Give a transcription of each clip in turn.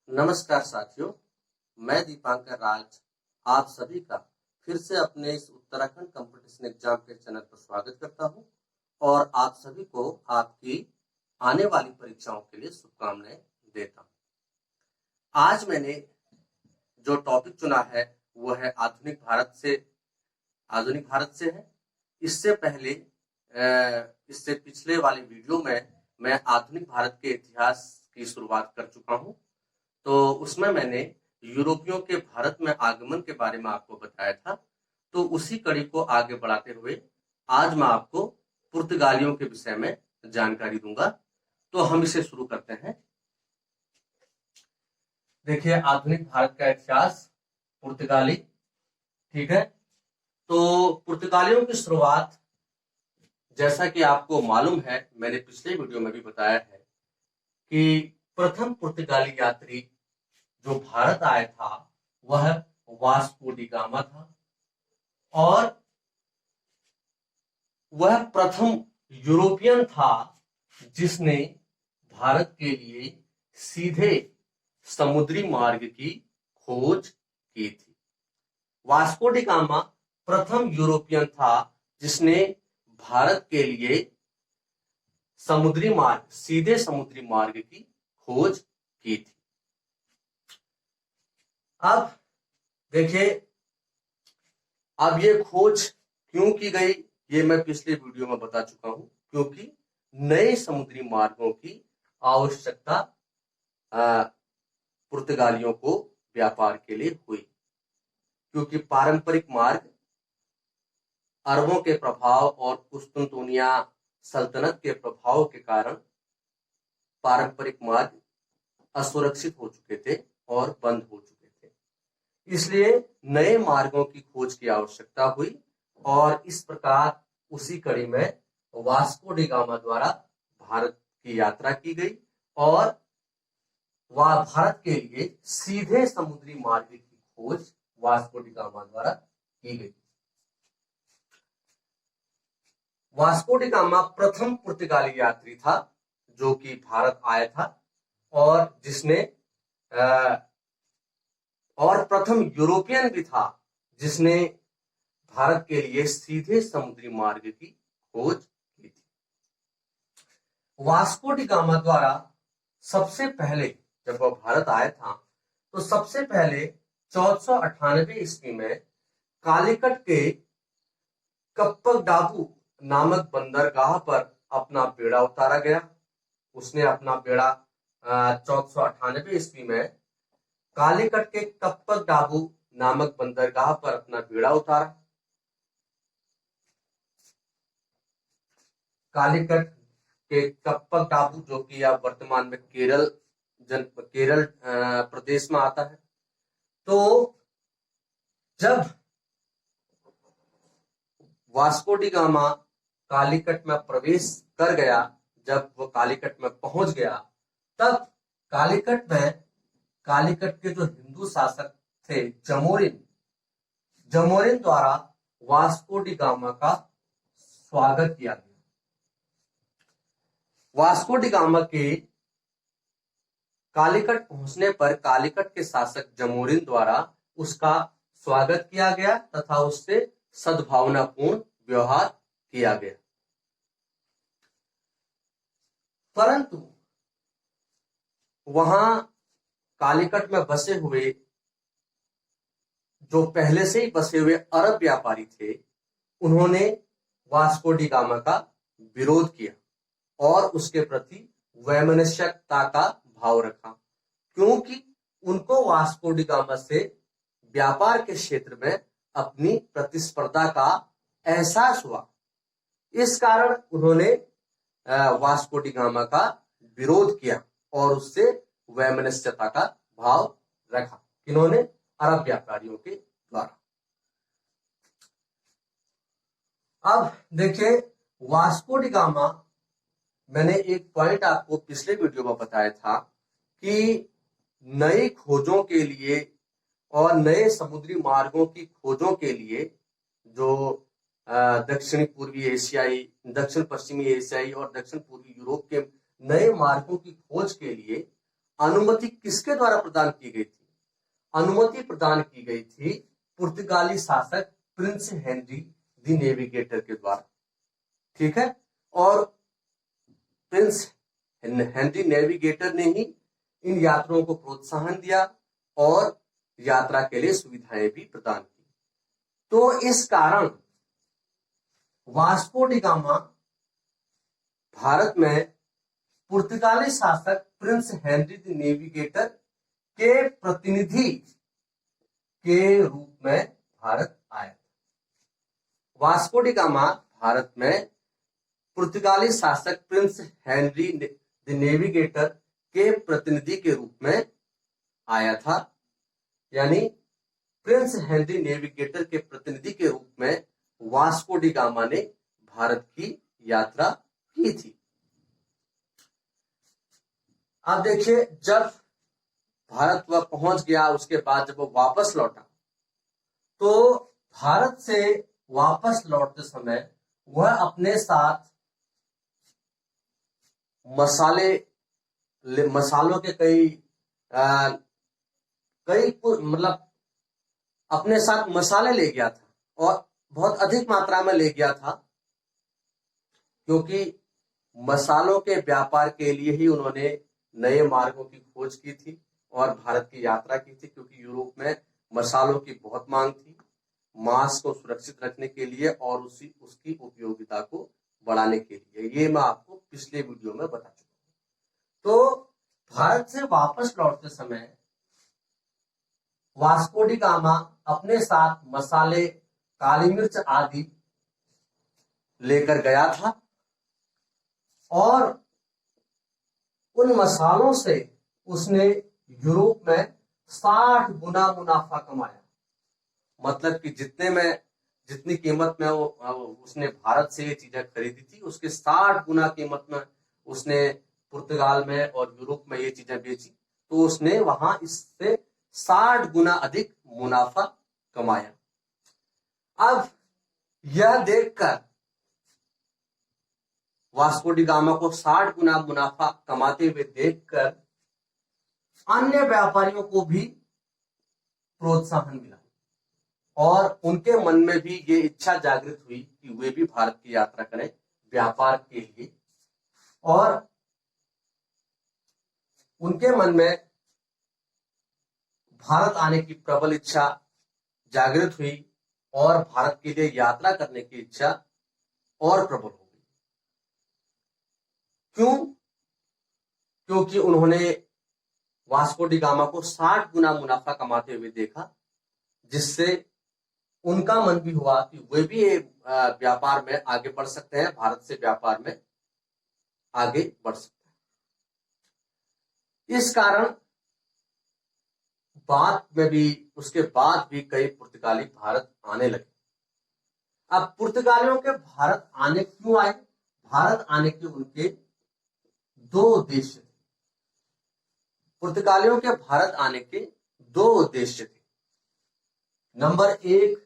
नमस्कार साथियों, मैं दीपांकर राज आप सभी का फिर से अपने इस उत्तराखंड कंपटीशन एग्जाम के चैनल पर स्वागत करता हूं और आप सभी को आपकी आने वाली परीक्षाओं के लिए शुभकामनाएं देता हूं। आज मैंने जो टॉपिक चुना है वो है आधुनिक भारत से है। इससे पहले इससे पिछले वाले वीडियो में मैं आधुनिक भारत के इतिहास की शुरुआत कर चुका हूं। तो उसमें मैंने यूरोपियों के भारत में आगमन के बारे में आपको बताया था। तो उसी कड़ी को आगे बढ़ाते हुए आज मैं आपको पुर्तगालियों के विषय में जानकारी दूंगा। तो हम इसे शुरू करते हैं। देखिए, आधुनिक भारत का इतिहास पुर्तगाली, ठीक है। तो पुर्तगालियों की शुरुआत, जैसा कि आपको मालूम है, मैंने पिछले वीडियो में भी बताया है कि प्रथम पुर्तगाली यात्री जो भारत आया था वह वास्को डी गामा था और वह प्रथम यूरोपियन था जिसने भारत के लिए सीधे समुद्री मार्ग की खोज की थी। वास्को डी गामा प्रथम यूरोपियन था जिसने भारत के लिए सीधे समुद्री मार्ग की खोज की थी। अब देखिए, अब ये खोज क्यों की गई ये मैं पिछले वीडियो में बता चुका हूं, क्योंकि नए समुद्री मार्गों की आवश्यकता पुर्तगालियों को व्यापार के लिए हुई, क्योंकि पारंपरिक मार्ग अरबों के प्रभाव और कुस्तुनतुनिया सल्तनत के प्रभाव के कारण पारंपरिक मार्ग असुरक्षित हो चुके थे और बंद हो चुके थे। इसलिए नए मार्गों की खोज की आवश्यकता हुई और इस प्रकार उसी कड़ी में वास्को डी गामा द्वारा भारत की यात्रा की गई और वह भारत के लिए सीधे समुद्री मार्ग की खोज वास्को डी गामा द्वारा की गई। वास्को डी गामा प्रथम पुर्तगाली यात्री था जो कि भारत आया था और जिसने और प्रथम यूरोपियन भी था जिसने भारत के लिए सीधे समुद्री मार्ग की खोज की थी। वास्को डी गामा द्वारा सबसे पहले जब वह भारत आया था तो सबसे पहले 1498 ईस्वी में कालीकट के कप्पगडाबू नामक बंदरगाह पर अपना बेड़ा उतारा गया। उसने अपना बेड़ा 1498 ईस्वी में कालीकट के कप्पगडाबू नामक बंदरगाह पर अपना बेड़ा उतारा। कालीकट के कप्पगडाबू जो कि अब वर्तमान में केरल प्रदेश में आता है। तो जब वास्को डी गामा कालीकट में प्रवेश कर गया, जब वो कालीकट में पहुंच गया, तब कालीकट के जो हिंदू शासक थे जमोरिन द्वारा वास्को डी गामा का स्वागत किया गया। वास्को डी गामा के कालीकट पहुंचने पर कालीकट के शासक जमोरिन द्वारा उसका स्वागत किया गया तथा उससे सद्भावनापूर्ण व्यवहार किया गया। परंतु वहां कालीकट में बसे हुए जो पहले से ही बसे हुए अरब व्यापारी थे, उन्होंने वास्को डी गामा का विरोध किया और उसके प्रति वैमनस्यता का भाव रखा, क्योंकि उनको वास्को डी गामा से व्यापार के क्षेत्र में अपनी प्रतिस्पर्धा का एहसास हुआ। इस कारण उन्होंने वास्को डी गामा का विरोध किया और उससे वैमनस्यता का भाव रखा। इन्होंने अरब व्यापारियों के द्वारा। अब देखिए, वास्को डी गामा, मैंने एक पॉइंट आपको पिछले वीडियो में बताया था कि नई खोजों के लिए और नए समुद्री मार्गों की खोजों के लिए जो दक्षिण पश्चिमी एशियाई और दक्षिण पूर्वी यूरोप के नए मार्गों की खोज के लिए अनुमति किसके द्वारा प्रदान की गई थी? अनुमति प्रदान की गई थी पुर्तगाली शासक प्रिंस हेनरी द नेविगेटर के द्वारा। ठीक है, और प्रिंस हेनरी नेविगेटर ने ही इन यात्रियों को प्रोत्साहन दिया और यात्रा के लिए सुविधाएं भी प्रदान की। तो इस कारण वास्को डी गामा भारत में पुर्तगाली शासक प्रिंस हेनरी द नेविगेटर के प्रतिनिधि के रूप में भारत आया। वास्को डी गामा भारत में पुर्तगाली शासक प्रिंस हेनरी द नेविगेटर के प्रतिनिधि के रूप में आया था, यानी प्रिंस हेनरी नेविगेटर के प्रतिनिधि के रूप में वास्को डी गामा ने भारत की यात्रा की थी। अब देखिए, जब भारत वह पहुंच गया, उसके बाद जब वो वापस लौटा, तो भारत से वापस लौटते समय वह अपने साथ मसालों के कई मतलब अपने साथ मसाले ले गया था, और बहुत अधिक मात्रा में ले गया था, क्योंकि मसालों के व्यापार के लिए ही उन्होंने नए मार्गों की खोज की थी और भारत की यात्रा की थी, क्योंकि यूरोप में मसालों की बहुत मांग थी मांस को सुरक्षित रखने के लिए और उसकी उपयोगिता को बढ़ाने के लिए। ये मैं आपको पिछले वीडियो में बता चुका हूं। तो भारत से वापस लौटते समय वास्को डी गामा अपने साथ मसाले, काली मिर्च आदि लेकर गया था, और उन मसालों से उसने यूरोप में 60 गुना मुनाफा कमाया। मतलब कि जितनी कीमत में उसने भारत से ये चीजें खरीदी थी, उसके 60 गुना कीमत में उसने पुर्तगाल में और यूरोप में ये चीजें बेची, तो उसने वहां इससे 60 गुना अधिक मुनाफा कमाया। अब यह देखकर वास्को डी गामा को 60 गुना मुनाफा कमाते हुए देखकर अन्य व्यापारियों को भी प्रोत्साहन मिला और उनके मन में भी ये इच्छा जागृत हुई कि वे भी भारत की यात्रा करें व्यापार के लिए, और उनके मन में भारत आने की प्रबल इच्छा जागृत हुई और भारत के लिए यात्रा करने की इच्छा और प्रबल हो गई। क्यों? क्योंकि उन्होंने वास्को डी गामा को 60 गुना मुनाफा कमाते हुए देखा, जिससे उनका मन भी हुआ कि वे भी व्यापार में आगे बढ़ सकते हैं, भारत से व्यापार में आगे बढ़ सकते हैं। इस कारण उसके बाद भी कई पुर्तगाली भारत आने लगे। अब पुर्तगालियों के भारत आने क्यों आए? भारत आने के उनके दो उद्देश्य थे। पुर्तगालियों के भारत आने के दो उद्देश्य थे। नंबर 1,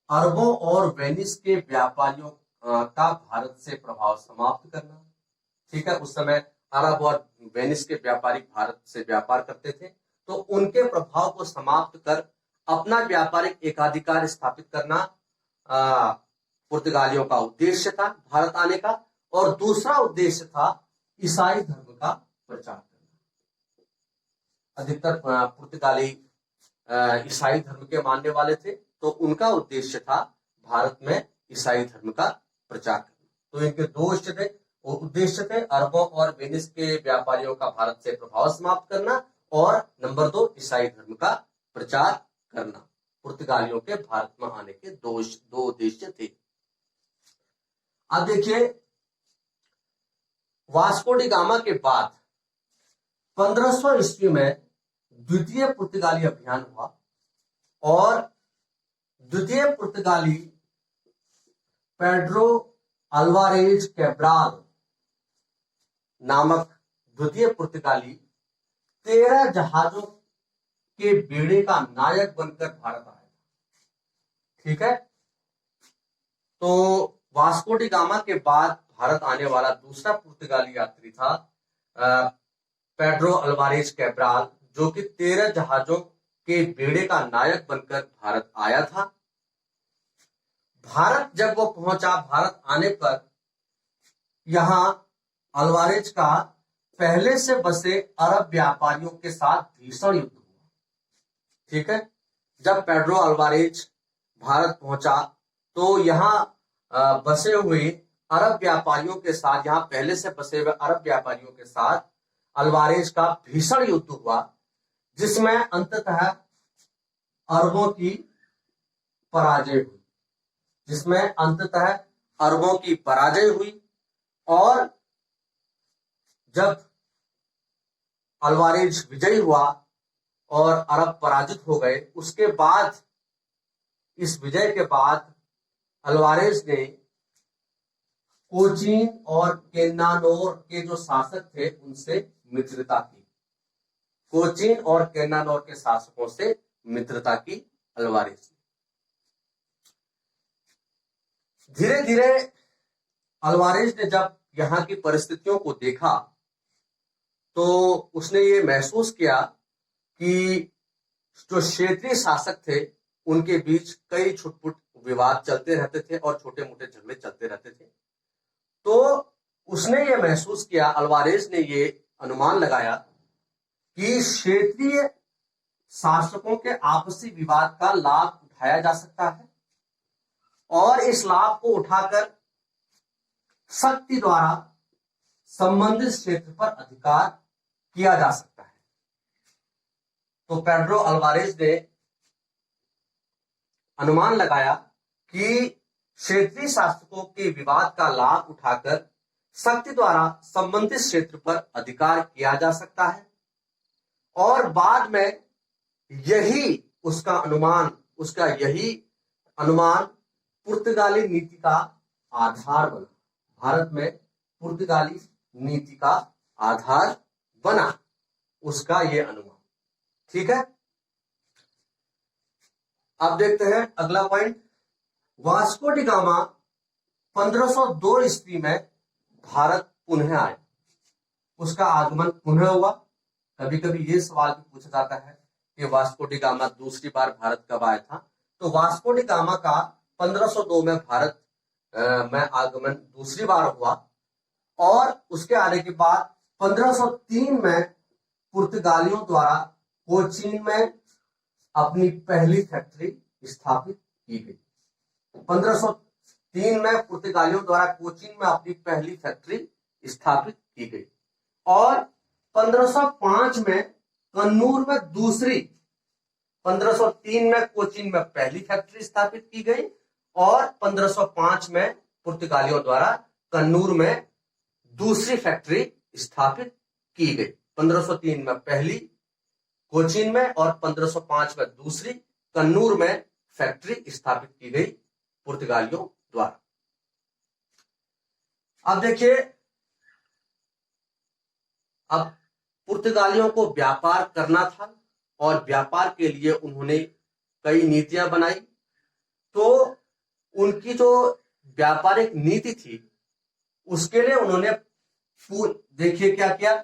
अरबों और वेनिस के व्यापारियों का भारत से प्रभाव समाप्त करना। ठीक है, उस समय अरब और वेनिस के व्यापारी भारत से व्यापार करते थे, तो उनके प्रभाव को समाप्त कर अपना व्यापारिक एकाधिकार स्थापित करना पुर्तगालियों का उद्देश्य था भारत आने का। और दूसरा उद्देश्य था ईसाई धर्म का प्रचार करना। अधिकतर पुर्तगाली ईसाई धर्म के मानने वाले थे, तो उनका उद्देश्य था भारत में ईसाई धर्म का प्रचार करना। तो इनके दो उद्देश्य थे, अरबों और वेनिस के व्यापारियों का भारत से प्रभाव समाप्त करना, और नंबर 2, ईसाई धर्म का प्रचार करना। पुर्तगालियों के भारत में आने के दो उद्देश्य थे। अब देखिए, वास्को डी गामा के बाद 1500 ईस्वी में द्वितीय पुर्तगाली अभियान हुआ, और द्वितीय पुर्तगाली पेड्रो अल्वारेज कैब्राल नामक द्वितीय पुर्तगाली 13 जहाजों के बेड़े का नायक बनकर भारत आया। ठीक है, तो वास्को डी गामा के बाद भारत आने वाला दूसरा पुर्तगाली यात्री था पेड्रो अल्वारेज कैब्राल, जो कि 13 जहाजों के बेड़े का नायक बनकर भारत आया था। भारत जब वो पहुंचा, भारत आने पर यहां अल्वारेज का पहले से बसे अरब व्यापारियों के साथ भीषण युद्ध हुआ। ठीक है, जब पेड्रो अल्वारेज भारत पहुंचा तो यहां बसे हुए अरब व्यापारियों के साथ, यहां पहले से बसे हुए अरब व्यापारियों के साथ अल्वारेज का भीषण युद्ध हुआ, जिसमें अंततः अरबों की पराजय हुई, जिसमें अंततः अरबों की पराजय हुई। और जब अल्वारेज विजयी हुआ और अरब पराजित हो गए, उसके बाद, इस विजय के बाद अल्वारेज ने कोचीन और केन्नानोर के जो शासक थे उनसे मित्रता की। कोचीन और केन्नानोर के शासकों से मित्रता की अल्वारेज ने। धीरे धीरे अल्वारेज ने जब यहां की परिस्थितियों को देखा तो उसने ये महसूस किया कि जो क्षेत्रीय शासक थे उनके बीच कई छुटपुट विवाद चलते रहते थे और छोटे मोटे झगड़े चलते रहते थे। तो उसने ये महसूस किया, अल्वारेज ने ये अनुमान लगाया कि क्षेत्रीय शासकों के आपसी विवाद का लाभ उठाया जा सकता है और इस लाभ को उठाकर शक्ति द्वारा संबंधित क्षेत्र पर अधिकार किया जा सकता है। तो पेड्रो अल्वारेज ने अनुमान लगाया कि क्षेत्रीय शासकों के विवाद का लाभ उठाकर शक्ति द्वारा संबंधित क्षेत्र पर अधिकार किया जा सकता है और बाद में यही उसका यही अनुमान पुर्तगाली नीति का आधार बना। भारत में पुर्तगाली नीति का आधार बना उसका यह अनुमान। ठीक है, अब देखते हैं अगला पॉइंट। वास्को डी गामा 1502 ईस्वी में भारत पुनः आया। उसका आगमन पुनः हुआ। कभी कभी ये सवाल भी पूछा जाता है कि वास्को डी गामा दूसरी बार भारत कब आया था। तो वास्को डी गामा का 1502 में भारत में आगमन दूसरी बार हुआ और उसके आने के बाद 1503 में पुर्तगालियों द्वारा कोचीन में अपनी पहली फैक्ट्री स्थापित की गई। 1503 में पुर्तगालियों द्वारा कोचीन में अपनी पहली फैक्ट्री स्थापित की गई और 1505 में कन्नूर में दूसरी, 1503 में कोचीन में पहली फैक्ट्री स्थापित की गई और 1505 में पुर्तगालियों द्वारा कन्नूर में दूसरी फैक्ट्री स्थापित की गई। 1503 में पहली कोचीन में और 1505 में दूसरी कन्नूर में फैक्ट्री स्थापित की गई पुर्तगालियों द्वारा। अब देखिए, अब पुर्तगालियों को व्यापार करना था और व्यापार के लिए उन्होंने कई नीतियां बनाई। तो उनकी जो व्यापारिक नीति थी उसके लिए उन्होंने देखिए क्या किया,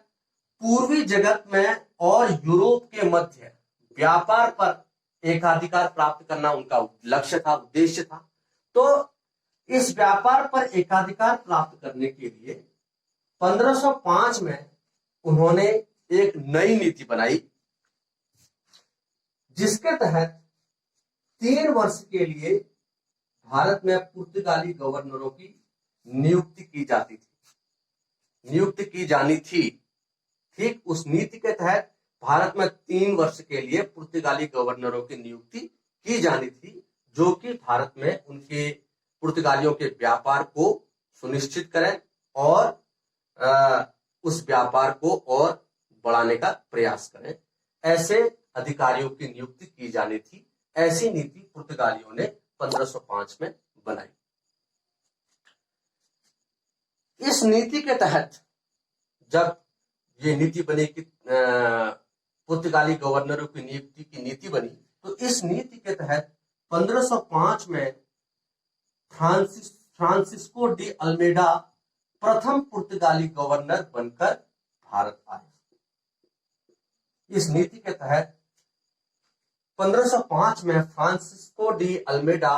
पूर्वी जगत में और यूरोप के मध्य व्यापार पर एकाधिकार प्राप्त करना उनका लक्ष्य था, उद्देश्य था। तो इस व्यापार पर एकाधिकार प्राप्त करने के लिए 1505 में उन्होंने एक नई नीति बनाई जिसके तहत 3 वर्ष के लिए भारत में पुर्तगाली गवर्नरों की नियुक्ति की जानी थी। ठीक उस नीति के तहत भारत में 3 वर्ष के लिए पुर्तगाली गवर्नरों की नियुक्ति की जानी थी, जो कि भारत में उनके पुर्तगालियों के व्यापार को सुनिश्चित करें और उस व्यापार को और बढ़ाने का प्रयास करें। ऐसे अधिकारियों की नियुक्ति की जानी थी। ऐसी नीति पुर्तगालियों ने 1505 में बनाई। इस नीति के तहत जब ये नीति बनी कि पुर्तगाली गवर्नरों की नियुक्ति की नीति बनी, तो इस नीति के तहत 1505 में फ्रांसिस्को डी अल्मेडा प्रथम पुर्तगाली गवर्नर बनकर भारत आए। इस नीति के तहत 1505 में फ्रांसिस्को डी अल्मेडा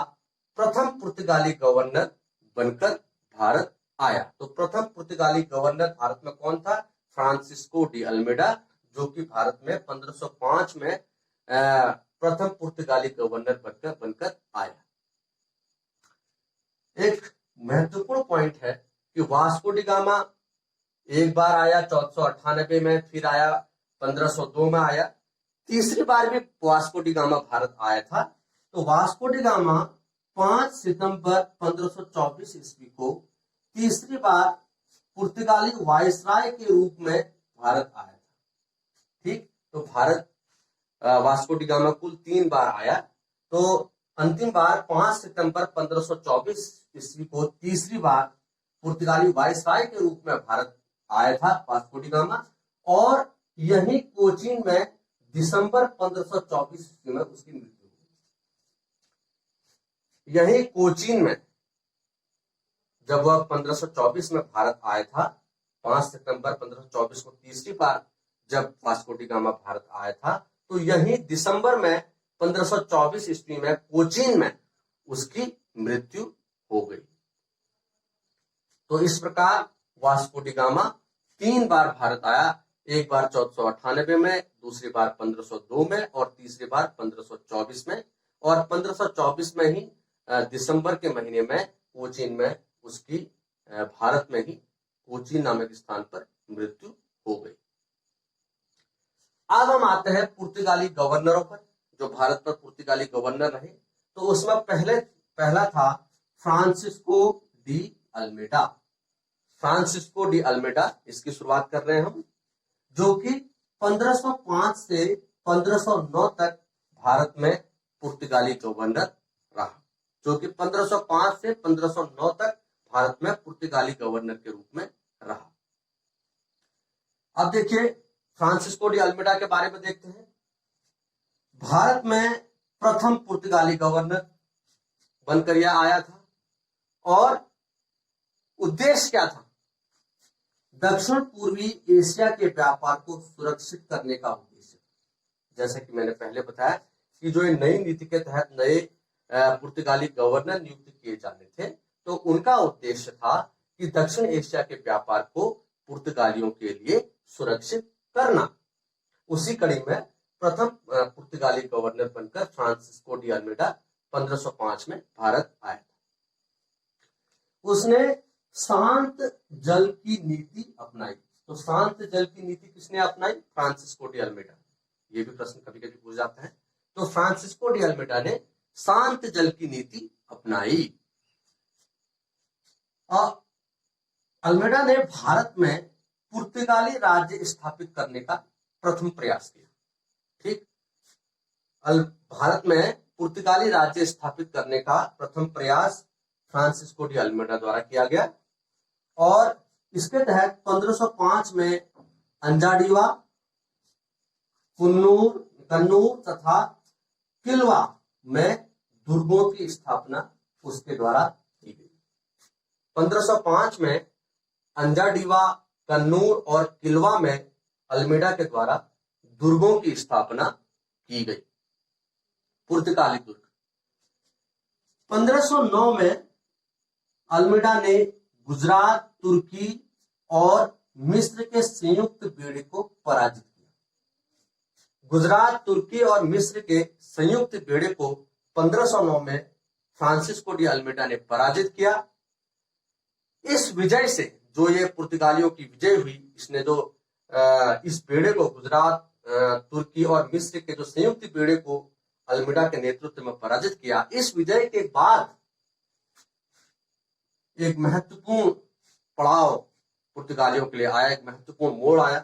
प्रथम पुर्तगाली गवर्नर बनकर भारत आया। तो प्रथम पुर्तगाली गवर्नर भारत में कौन था? फ्रांसिस्को डी अल्मेडा, जो कि भारत में 1505 में प्रथम पुर्तगाली गवर्नर बनकर आया। एक महत्वपूर्ण पॉइंट है कि वास्को डी गामा एक बार आया 1498 में, फिर आया 1502 में आया, तीसरी बार भी वास्को डी गामा भारत आया था। तो वास्को डी गामा 5 सितंबर 1524 ईस्वी को तीसरी बार पुर्तगाली वायसराय के रूप में भारत आया था। ठीक, तो भारत वास्को डी गामा कुल 3 बार आया। तो अंतिम बार 5 सितंबर 1524 ईस्वी को तीसरी बार पुर्तगाली वायसराय के रूप में भारत आया था वास्को डी गामा, और यही कोचीन में दिसंबर 1524 ईस्वी में उसकी मृत्यु हुई। यही कोचीन में जब वह 1524 में भारत आया था, 5 सितंबर 1524 को तीसरी बार जब वास्को डी गामा भारत आया था, तो यही दिसंबर में 1524 ईस्वी में कोचीन में उसकी मृत्यु हो गई। तो इस प्रकार वास्को डी गामा 3 बार भारत आया, एक बार 1498 में, दूसरी बार 1502 में और तीसरी बार 1524 में, और 1524 में ही दिसंबर के महीने में कोचीन में उसकी भारत में ही कोचीन नामक स्थान पर मृत्यु हो गई। अब हम आते हैं पुर्तगाली गवर्नरों पर, जो भारत पर पुर्तगाली गवर्नर रहे। तो उसमें पहला था Francisco de Almeida. Francisco de Almeida, इसकी शुरुआत कर रहे हैं हम, जो कि 1505 से 1509 तक भारत में पुर्तगाली गवर्नर रहा, जो कि 1505 से 1509 तक भारत में पुर्तगाली गवर्नर के रूप में रहा। अब देखिए फ्रांसिस्को डी अल्मेडा के बारे में देखते हैं। भारत में प्रथम पुर्तगाली गवर्नर बनकर यह आया था, और उद्देश्य क्या था? दक्षिण पूर्वी एशिया के व्यापार को सुरक्षित करने का उद्देश्य। जैसे कि मैंने पहले बताया कि जो नई नीति के तहत नए पुर्तगाली गवर्नर नियुक्त किए जाने थे, तो उनका उद्देश्य था कि दक्षिण एशिया के व्यापार को पुर्तगालियों के लिए सुरक्षित करना। उसी कड़ी में प्रथम पुर्तगाली गवर्नर बनकर फ्रांसिस्को डी अल्मेडा 1505 में भारत आया था। उसने शांत जल की नीति अपनाई। तो शांत जल की नीति किसने अपनाई? Francisco de Almeida. ये भी प्रश्न कभी कभी पूछ जाता है। तो फ्रांसिस्को डी अल्मेडा ने शांत जल की नीति अपनाई। और अल्मेडा ने भारत में पुर्तगाली राज्य स्थापित करने का प्रथम प्रयास किया। ठीक, भारत में पुर्तगाली राज्य स्थापित करने का प्रथम प्रयास फ्रांसिस्को डी अल्मेडा द्वारा किया गया, और इसके तहत 1505 में अंजाडीवा, कन्नूर तथा किलवा में दुर्गों की स्थापना उसके द्वारा की गई। 1505 में अंजाडीवा, कन्नूर और किलवा में अल्मेडा के द्वारा दुर्गों की स्थापना की गई, पुर्तगाली दुर्ग। 1509 में अल्मेडा ने गुजरात, तुर्की और मिस्र के संयुक्त बेड़े को पराजित किया। गुजरात, तुर्की और मिस्र के संयुक्त बेड़े को 1509 में फ्रांसिस्को डी अल्मेडा ने पराजित किया। इस विजय से, जो ये पुर्तगालियों की विजय हुई, इसने जो इस बेड़े को, गुजरात, तुर्की और मिस्र के जो संयुक्त बेड़े को अल्मेडा के नेतृत्व में पराजित किया, इस विजय के बाद एक महत्वपूर्ण पड़ाव पुर्तगालियों के लिए आया, एक महत्वपूर्ण मोड़ आया।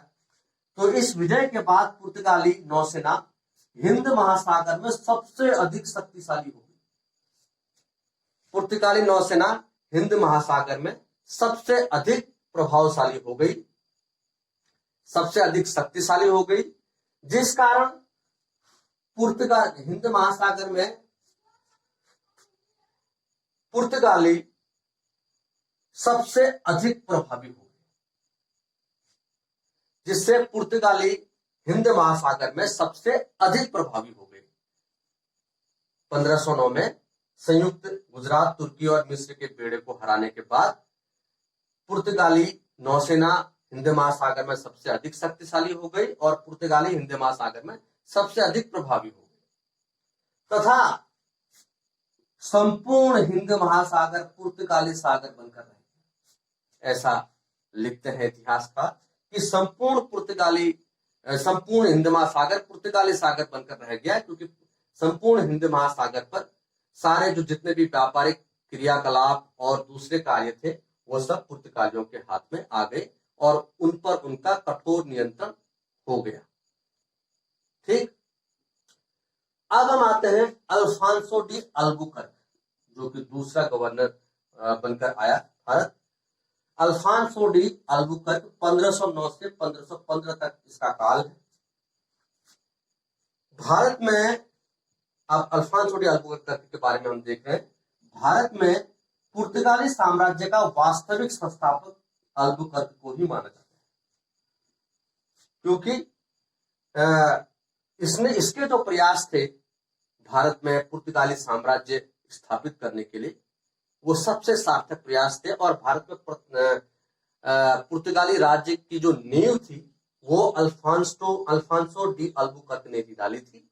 तो इस विजय के बाद पुर्तगाली नौसेना हिंद महासागर में सबसे अधिक शक्तिशाली हो गई। पुर्तगाली नौसेना हिंद महासागर में सबसे अधिक प्रभावशाली हो गई, सबसे अधिक शक्तिशाली हो गई, जिस कारण हिंद महासागर में पुर्तगाली सबसे अधिक प्रभावी हो गए, जिससे पुर्तगाली हिंद महासागर में सबसे अधिक प्रभावी हो गई। 1509 में संयुक्त गुजरात, तुर्की और मिस्र के बेड़े को हराने के बाद पुर्तगाली नौसेना हिंद महासागर में सबसे अधिक शक्तिशाली हो गई और पुर्तगाली हिंद महासागर में सबसे अधिक प्रभावी हो गई तथा संपूर्ण हिंद महासागर पुर्तगाली सागर बनकर रह गया। ऐसा लिखते हैं इतिहासकार कि संपूर्ण हिंद महासागर पुर्तगाली सागर बनकर रह गया, क्योंकि संपूर्ण हिंद महासागर पर सारे जो जितने भी व्यापारिक क्रियाकलाप और दूसरे कार्य थे वो सब पुर्तगालियों के हाथ में आ गए और उन पर उनका कठोर नियंत्रण हो गया। ठीक, अब हम आते हैं अल्फांसो डी अल्बुकर्क, जो कि दूसरा गवर्नर बनकर आया भारत। अल्फांसो डी अल्बुकर्क 1509 से 1515 तक इसका काल है भारत में। अब अल्फांसो डी अल्बुकर्क के बारे में हम देख रहे हैं। भारत में पुर्तगाली साम्राज्य का वास्तविक संस्थापक अल्बुकर्क को ही माना जाता है, क्योंकि इसके जो प्रयास थे भारत में पुर्तगाली साम्राज्य स्थापित करने के लिए, वो सबसे सार्थक प्रयास थे और भारत में पुर्तगाली राज्य की जो नींव थी वो अल्फांसो डी अल्बुकर्क ने ही डाली थी।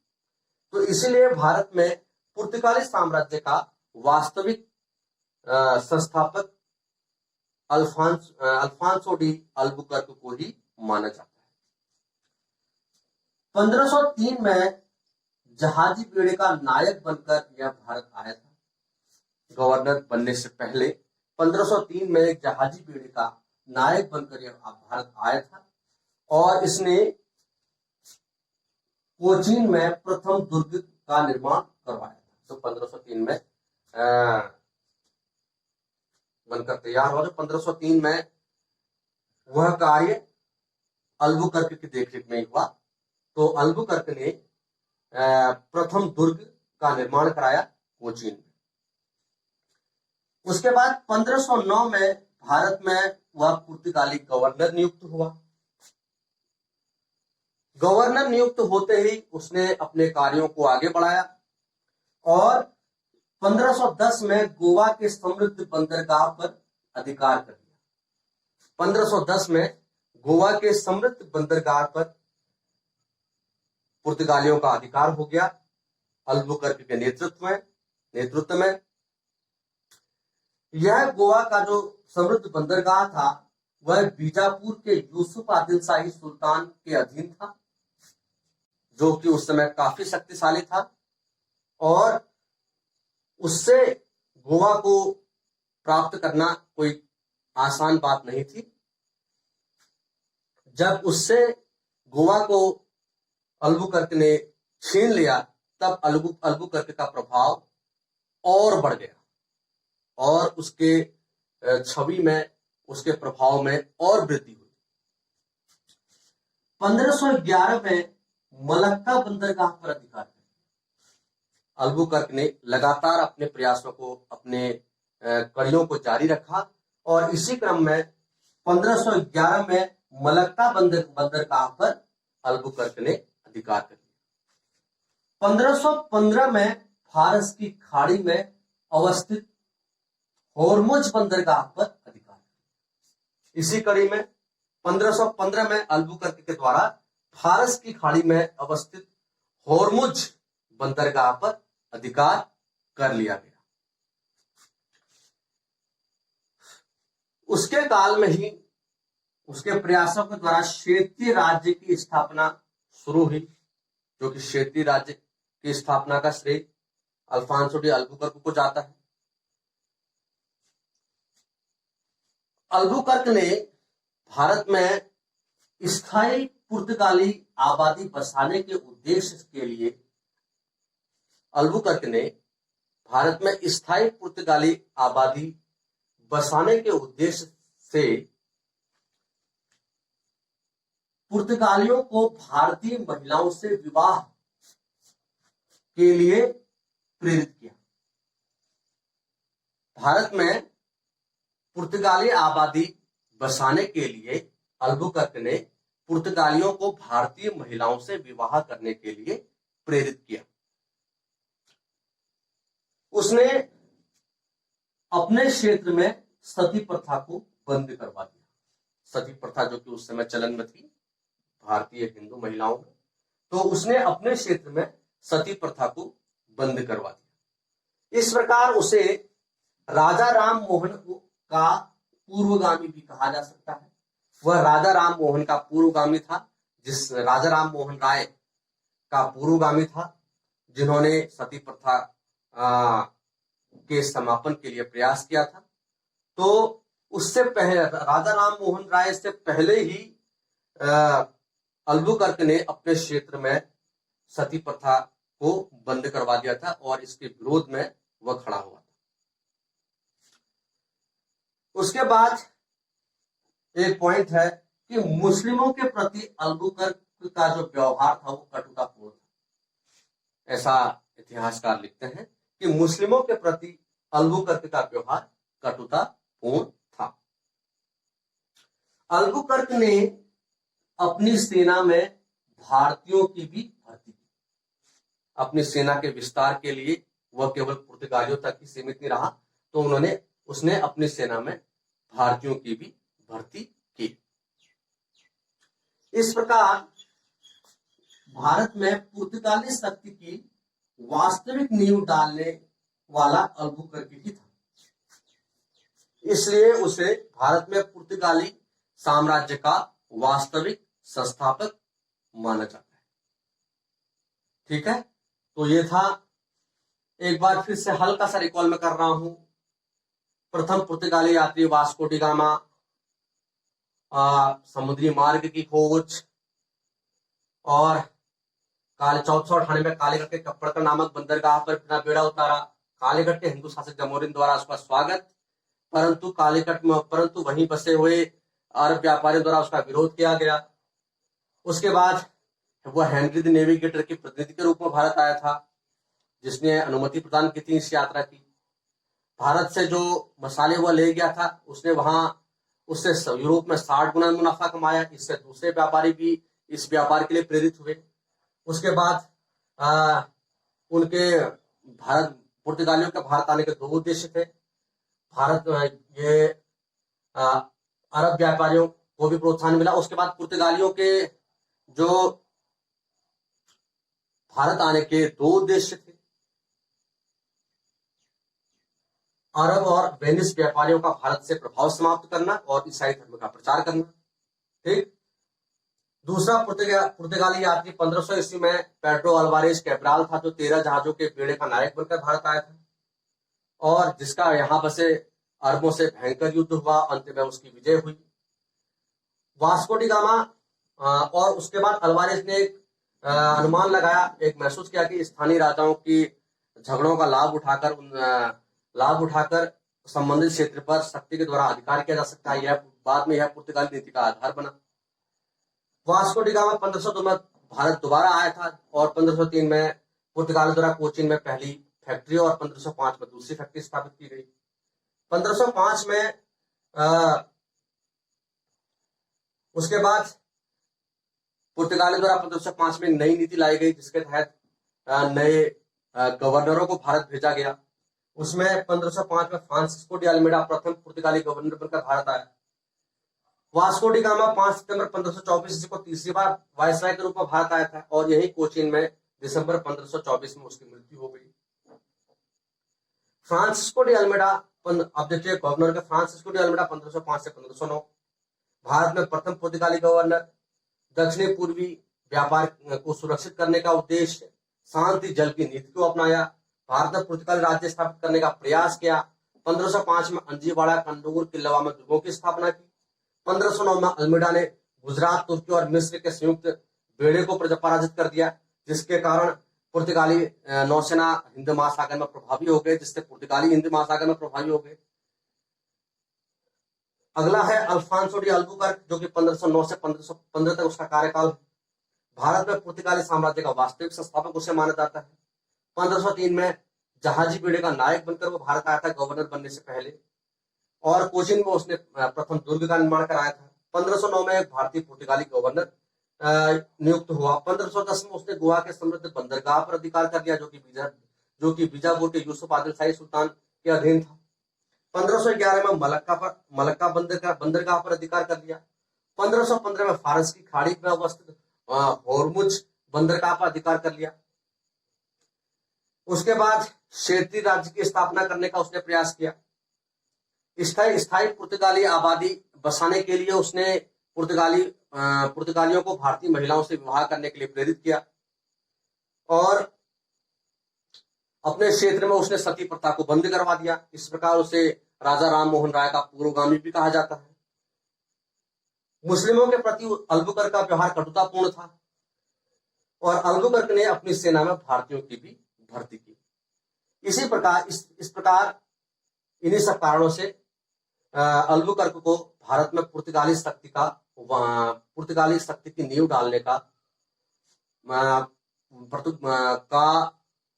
तो इसलिए भारत में पुर्तगाली साम्राज्य का वास्तविक संस्थापक अल्फांसो डी अल्बुकर्क को ही माना जाता है। 1503 में जहाजी बेड़े का नायक बनकर यह भारत आया था। गवर्नर बनने से पहले 1503 में एक जहाजी बेड़े का नायक बनकर यह भारत आया था और इसने कोचीन में प्रथम दुर्ग का निर्माण करवाया था। तो 1503 में बनकर तैयार हुआ। 1503 में वह कार्य अल्बुकर्क की देखरेख में हुआ। तो अल्बुकर्क ने प्रथम दुर्ग का निर्माण कराया कोचीन में। उसके बाद 1509 में भारत में वह पुर्तगाली गवर्नर नियुक्त हुआ। गवर्नर नियुक्त होते ही उसने अपने कार्यों को आगे बढ़ाया और 1510 में गोवा के समृद्ध बंदरगाह पर अधिकार कर लिया। 1510 में गोवा के समृद्ध बंदरगाह पर पुर्तगालियों का अधिकार हो गया अल्बुकर्क के नेतृत्व में। यह गोवा का जो समृद्ध बंदरगाह था वह बीजापुर के यूसुफ आदिल शाही सुल्तान के अधीन था, जो कि उस समय काफी शक्तिशाली था और उससे गोवा को प्राप्त करना कोई आसान बात नहीं थी। जब उससे गोवा को अल्बुकर्क ने छीन लिया तब अल्बुकर्क का प्रभाव और बढ़ गया और उसके छवि में, उसके प्रभाव में और वृद्धि हुई। 1511 में मलक्का बंदरगाह पर अधिकार किया। अल्बुकर्क ने लगातार अपने प्रयासों को, अपने कड़ियों को जारी रखा और इसी क्रम में 1511 में मलक्का बंदरगाह पर अल्बुकर्क ने अधिकार कर लिया। 1515 में फारस की खाड़ी में अवस्थित होर्मुज बंदरगाह पर अधिकार। इसी कड़ी में 1515 में अल्बुकर्क के द्वारा फारस की खाड़ी में अवस्थित होर्मुज बंदरगाह पर अधिकार कर लिया गया। उसके काल में ही उसके प्रयासों के द्वारा क्षेत्रीय राज्य की स्थापना शुरू हुई, जो कि क्षेत्रीय राज्य की स्थापना का श्रेय अल्फांसो डी अल्बुकर्क को जाता है। अल्बुकर्क ने भारत में स्थायी पुर्तगाली आबादी बसाने के उद्देश्य के लिए अल्बुकर्क ने भारत में स्थायी पुर्तगाली आबादी बसाने के उद्देश्य से पुर्तगालियों को भारतीय महिलाओं से विवाह के लिए प्रेरित किया। भारत में पुर्तगाली आबादी बसाने के लिए अल्बुकर्क ने पुर्तगालियों को भारतीय महिलाओं से विवाह करने के लिए प्रेरित किया। उसने अपने क्षेत्र में सती प्रथा को बंद करवा दिया। सती प्रथा जो कि उस समय चलन में थी भारतीय हिंदू महिलाओं में, तो उसने अपने क्षेत्र में सती प्रथा को बंद करवा दिया। इस प्रकार उसे राजा राम मोहन का पूर्वगामी भी कहा जा सकता है। वह राजा राम मोहन का पूर्वगामी था, जिस राजा राम मोहन राय का पूर्वगामी था, जिन्होंने सती प्रथा के समापन के लिए प्रयास किया था। तो उससे पहले राजा राम मोहन राय से पहले ही अल्बुकर्क ने अपने क्षेत्र में सती प्रथा को बंद करवा दिया था और इसके विरोध में वह खड़ा हुआ था। उसके बाद एक पॉइंट है कि मुस्लिमों के प्रति अल्बुकर्क का जो व्यवहार था वो कटुतापूर्ण था। ऐसा इतिहासकार लिखते हैं कि मुस्लिमों के प्रति अल्बुकर्क का व्यवहार कटुतापूर्ण था। अल्बुकर्क ने अपनी सेना में भारतीयों की भी भर्ती की। अपनी सेना के विस्तार के लिए वह केवल पुर्तगालियों तक ही सीमित नहीं रहा, तो उसने अपनी सेना में भारतीयों की भी भर्ती की। इस प्रकार भारत में पुर्तगाली शक्ति की वास्तविक नींव डालने वाला अल्बुकर्क ही था। इसलिए उसे भारत में पुर्तगाली साम्राज्य का वास्तविक संस्थापक माना जाता है। ठीक है, तो ये था। एक बार फिर से हल्का सा रिकॉल में कर रहा हूं। प्रथम पुर्तगाली यात्री वास्को डी गामा, समुद्री मार्ग की खोज, और काले 1498 में कालीगढ़ के कप्पड़कर नामक बंदरगाह पर अपना बेड़ा उतारा। कालीगढ़ के हिंदू शासक जमोरिन द्वारा उसका स्वागत, परंतु वहीं बसे हुए अरब व्यापारियों द्वारा उसका विरोध किया गया। उसके बाद वह हेनरी द नेविगेटर के प्रतिनिधि के रूप में भारत आया था, जिसने अनुमति प्रदान की थी इस यात्रा की। भारत से जो मसाले वह ले गया था उससे यूरोप में 60 गुना मुनाफा कमाया। इससे दूसरे व्यापारी भी इस व्यापार के लिए प्रेरित हुए। उसके बाद पुर्तगालियों के भारत आने के 2 उद्देश्य थे। अरब व्यापारियों को भी प्रोत्साहन मिला। उसके बाद पुर्तगालियों के जो भारत आने के 2 उद्देश्य थे, अरब और वेनिस व्यापारियों का भारत से प्रभाव समाप्त करना और ईसाई धर्म का प्रचार करना। ठीक। दूसरा पुर्तगाली यात्री 1500 ईस्वी में पेड्रो अल्वारेज कैब्राल था, जो 13 जहाजों के बेड़े का नायक बनकर भारत आया था और जिसका यहां बसे अरबों से भयंकर युद्ध हुआ। अंत में उसकी विजय हुई। वास्को डी गामा और उसके बाद अल्वारेज ने अनुमान लगाया, एक महसूस किया कि स्थानीय राजाओं की झगड़ों का लाभ उठाकर संबंधित क्षेत्र पर शक्ति के द्वारा अधिकार किया जा सकता है। यह बाद में यह पुर्तगाली नीति का आधार बना। वास्को डी गामा 1502 में भारत दोबारा आया था और 1503 में पुर्तगाल द्वारा कोचीन में पहली फैक्ट्री और 1505 में दूसरी फैक्ट्री स्थापित की गई। 1505 में उसके बाद पुर्तगाली द्वारा 1505 में नई नीति लाई गई, जिसके तहत नए गवर्नरों को भारत भेजा गया। उसमें 1505 में फ्रांसिस्को डी अल्मेडा प्रथम पुर्तगाली गवर्नर बनकर भारत आया। वास्को डी गामा 5 सितंबर 1524 को तीसरी बार वायसराय के रूप में भारत आया था और यही कोचीन में दिसंबर 1524 में उसकी मृत्यु हो गई। फ्रांसिस्को डी अल्मेडा, अब देखिए गवर्नर के फ्रांसिस्को डी अल्मेडा 1505 से 1509 भारत में प्रथम पुर्तगाली गवर्नर। दक्षिणी पूर्वी व्यापार को सुरक्षित करने का उद्देश्य शांति जल की नीति को अपनाया। भारत ने पुर्तगाली राज्य स्थापित करने का प्रयास किया। 1505 में अंजीवाड़ा, कंदूर, किल्लवा में दुर्गों की स्थापना की। 1509 में अल्मेडा ने गुजरात, तुर्की और मिस्र के संयुक्त बेड़े को पराजित कर दिया, जिसके कारण पुर्तगाली नौसेना हिंद महासागर में प्रभावी हो गए, जिससे पुर्तगाली हिंद महासागर में प्रभावी हो गए। अगला है अल्फांसो डी अल्बुकर्क, जो कि 1509 से 1515 तक उसका कार्यकाल। भारत में पुर्तगाली साम्राज्य का वास्तविक संस्थापक उसे माना जाता है। 1503 में जहाजी बेड़े का नायक बनकर वो भारत आया था गवर्नर बनने से पहले, और कोचीन में उसने प्रथम दुर्ग का निर्माण कराया था। 1509 में एक भारतीय पुर्तगाली गवर्नर नियुक्त हुआ। 1510 में उसने गोवा के समृद्ध बंदरगाह पर अधिकार कर लिया, जो कि बीजापुर के यूसुफ आदिल शाही सुल्तान के अधीन था। 1511 में मलक्का बंदरगाह पर अधिकार कर लिया। 1515 में फारस की खाड़ी में अवस्थित होर्मुज बंदरगाह पर अधिकार कर लिया। उसके बाद क्षेत्रीय राज्य की स्थापना करने का उसने प्रयास किया। स्थायी पुर्तगाली आबादी बसाने के लिए उसने पुर्तगालियों को भारतीय महिलाओं से विवाह करने के लिए प्रेरित किया और अपने क्षेत्र में उसने सती प्रथा को बंद करवा दिया। इस प्रकार उसे राजा राम मोहन राय का पुरोगामी भी कहा जाता है। मुस्लिमों के प्रति अल्बुकर्क का व्यवहार कटुतापूर्ण था और अल्बुकर्क ने अपनी सेना में भारतीयों की भी भर्ती की। इसी प्रकार इस प्रकार इन्हीं सब कारणों से अल्बुकर्क को भारत में पुर्तगाली शक्ति की नींव डालने का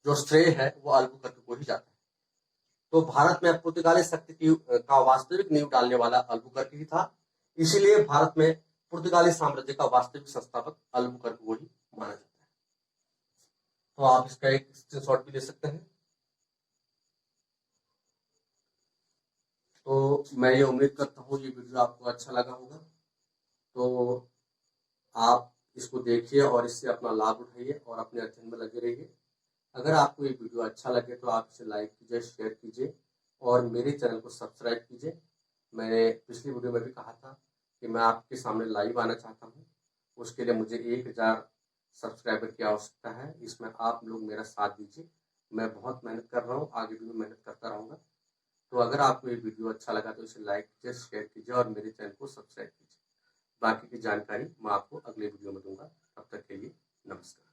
जो श्रेय है वो अल्बुकर्क को ही जाता है। तो भारत में पुर्तगाली शक्ति का वास्तविक नींव डालने वाला अल्बुकर्क ही था। इसीलिए भारत में पुर्तगाली साम्राज्य का वास्तविक संस्थापक अल्बुकर्क को ही माना जाता है। तो आप इसका एक स्क्रीनशॉट भी ले सकते हैं। तो मैं ये उम्मीद करता हूँ ये वीडियो आपको अच्छा लगा होगा। तो आप इसको देखिए और इससे अपना लाभ उठाइए और अपने अध्ययन में लगे रहिए। अगर आपको ये वीडियो अच्छा लगे तो आप इसे लाइक कीजिए, शेयर कीजिए और मेरे चैनल को सब्सक्राइब कीजिए। मैंने पिछली वीडियो में भी कहा था कि मैं आपके सामने लाइव आना चाहता हूँ। उसके लिए मुझे 1000 सब्सक्राइबर की आवश्यकता है। इसमें आप लोग मेरा साथ दीजिए। मैं बहुत मेहनत कर रहा हूँ, आगे भी मेहनत करता रहूँगा। तो अगर आपको ये वीडियो अच्छा लगा तो इसे लाइक कीजिए, शेयर कीजिए और मेरे चैनल को सब्सक्राइब कीजिए। बाकी की जानकारी मैं आपको अगले वीडियो में दूंगा। तब तक के लिए नमस्कार।